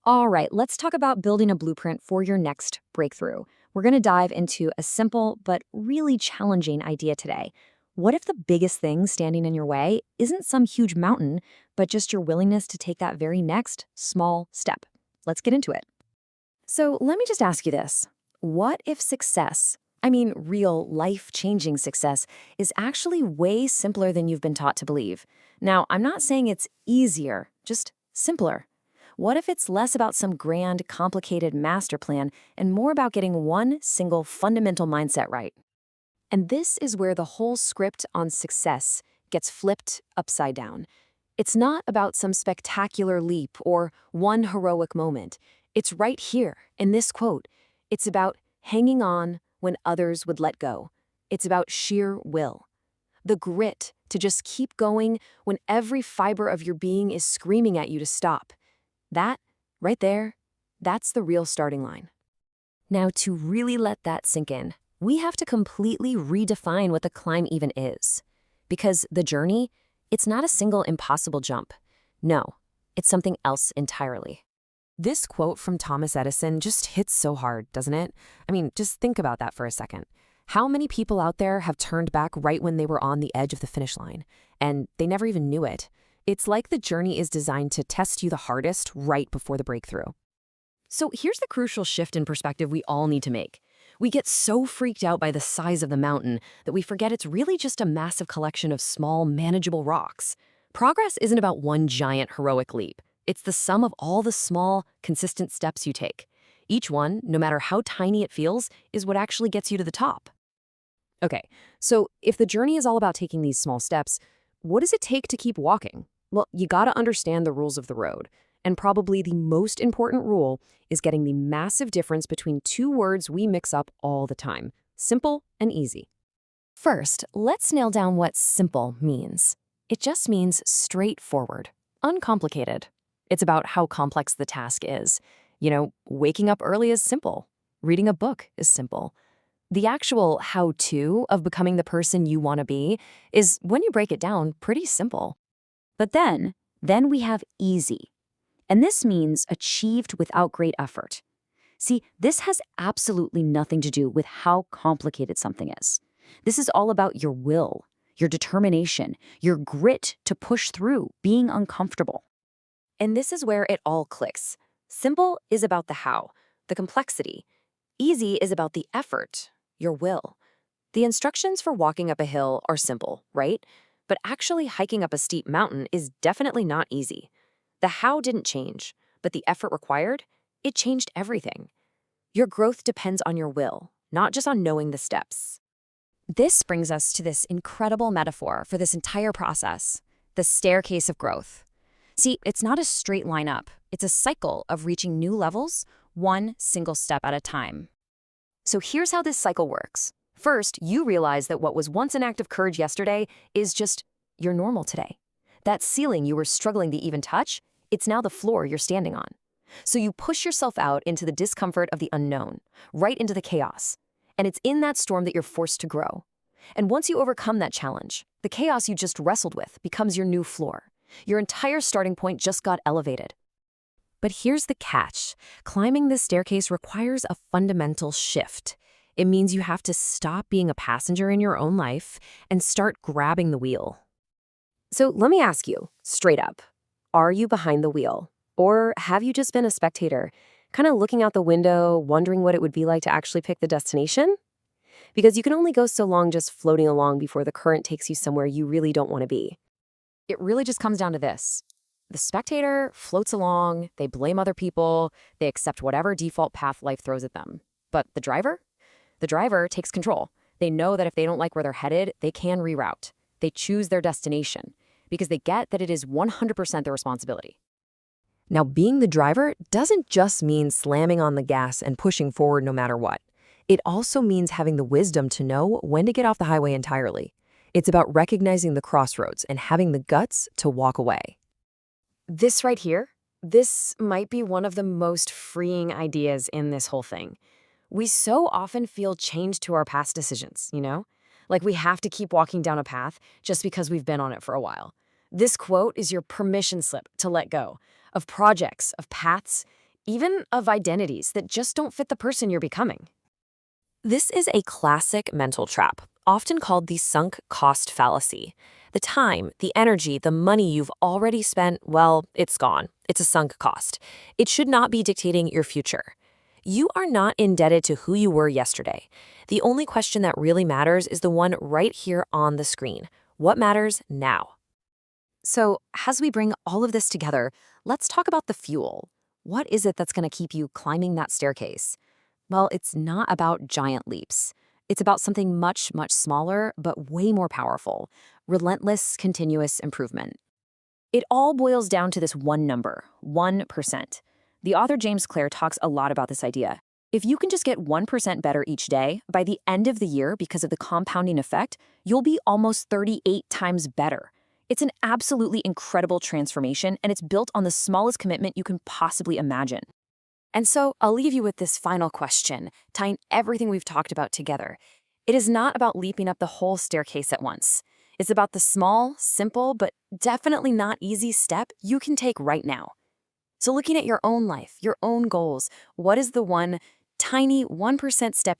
All right, let's talk about building a blueprint for your next breakthrough. We're going to dive into a simple but really challenging idea today. What if the biggest thing standing in your way isn't some huge mountain, but just your willingness to take that very next small step? Let's get into it. So, let me just ask you this. What if success, I mean real life-changing success, is actually way simpler than you've been taught to believe? Now, I'm not saying it's easier, just simpler. What if it's less about some grand, complicated master plan and more about getting one single fundamental mindset right? And this is where the whole script on success gets flipped upside down. It's not about some spectacular leap or one heroic moment. It's right here in this quote. It's about hanging on when others would let go. It's about sheer will. The grit to just keep going when every fiber of your being is screaming at you to stop. That, right there, that's the real starting line. Now, to really let that sink in, we have to completely redefine what the climb even is. Because the journey, it's not a single impossible jump. No, it's something else entirely. This quote from Thomas Edison just hits so hard, doesn't it? I mean, just think about that for a second. How many people out there have turned back right when they were on the edge of the finish line, and they never even knew it? It's like the journey is designed to test you the hardest right before the breakthrough. So here's the crucial shift in perspective we all need to make. We get so freaked out by the size of the mountain that we forget it's really just a massive collection of small, manageable rocks. Progress isn't about one giant heroic leap. It's the sum of all the small, consistent steps you take. Each one, no matter how tiny it feels, is what actually gets you to the top. Okay, so if the journey is all about taking these small steps, what does it take to keep walking? Well, you gotta understand the rules of the road. And probably the most important rule is getting the massive difference between two words we mix up all the time: simple and easy. First, let's nail down what simple means. It just means straightforward, uncomplicated. It's about how complex the task is. Waking up early is simple. Reading a book is simple. The actual how-to of becoming the person you want to be is, when you break it down, pretty simple. But then we have easy. And this means achieved without great effort. See, this has absolutely nothing to do with how complicated something is. This is all about your will, your determination, your grit to push through being uncomfortable. And this is where it all clicks. Simple is about the how, the complexity. Easy is about the effort, your will. The instructions for walking up a hill are simple, right? But actually hiking up a steep mountain is definitely not easy. The how didn't change, but the effort required, it changed everything. Your growth depends on your will, not just on knowing the steps. This brings us to this incredible metaphor for this entire process, the staircase of growth. See, it's not a straight line up. It's a cycle of reaching new levels, one single step at a time. So here's how this cycle works. First, you realize that what was once an act of courage yesterday is just your normal today. That ceiling you were struggling to even touch, it's now the floor you're standing on. So you push yourself out into the discomfort of the unknown, right into the chaos. And it's in that storm that you're forced to grow. And once you overcome that challenge, the chaos you just wrestled with becomes your new floor. Your entire starting point just got elevated. But here's the catch. Climbing this staircase requires a fundamental shift. It means you have to stop being a passenger in your own life and start grabbing the wheel. So let me ask you, straight up, are you behind the wheel? Or have you just been a spectator, kind of looking out the window, wondering what it would be like to actually pick the destination? Because you can only go so long just floating along before the current takes you somewhere you really don't want to be. It really just comes down to this. The spectator floats along, they blame other people, they accept whatever default path life throws at them. But the driver? The driver takes control. They know that if they don't like where they're headed, they can reroute. They choose their destination because they get that it is 100% their responsibility. Now, being the driver doesn't just mean slamming on the gas and pushing forward no matter what. It also means having the wisdom to know when to get off the highway entirely. It's about recognizing the crossroads and having the guts to walk away. This right here, this might be one of the most freeing ideas in this whole thing. We so often feel chained to our past decisions, Like we have to keep walking down a path just because we've been on it for a while. This quote is your permission slip to let go of projects, of paths, even of identities that just don't fit the person you're becoming. This is a classic mental trap, often called the sunk cost fallacy. The time, the energy, the money you've already spent, well, it's gone. It's a sunk cost. It should not be dictating your future. You are not indebted to who you were yesterday. The only question that really matters is the one right here on the screen. What matters now? So, as we bring all of this together, let's talk about the fuel. What is it that's going to keep you climbing that staircase? Well, it's not about giant leaps. It's about something much, much smaller, but way more powerful: relentless, continuous improvement. It all boils down to this one number, 1%. The author James Clear talks a lot about this idea. If you can just get 1% better each day, by the end of the year, because of the compounding effect, you'll be almost 38 times better. It's an absolutely incredible transformation, and it's built on the smallest commitment you can possibly imagine. And so I'll leave you with this final question, tying everything we've talked about together. It is not about leaping up the whole staircase at once. It's about the small, simple, but definitely not easy step you can take right now. So looking at your own life, your own goals, what is the one tiny 1% step you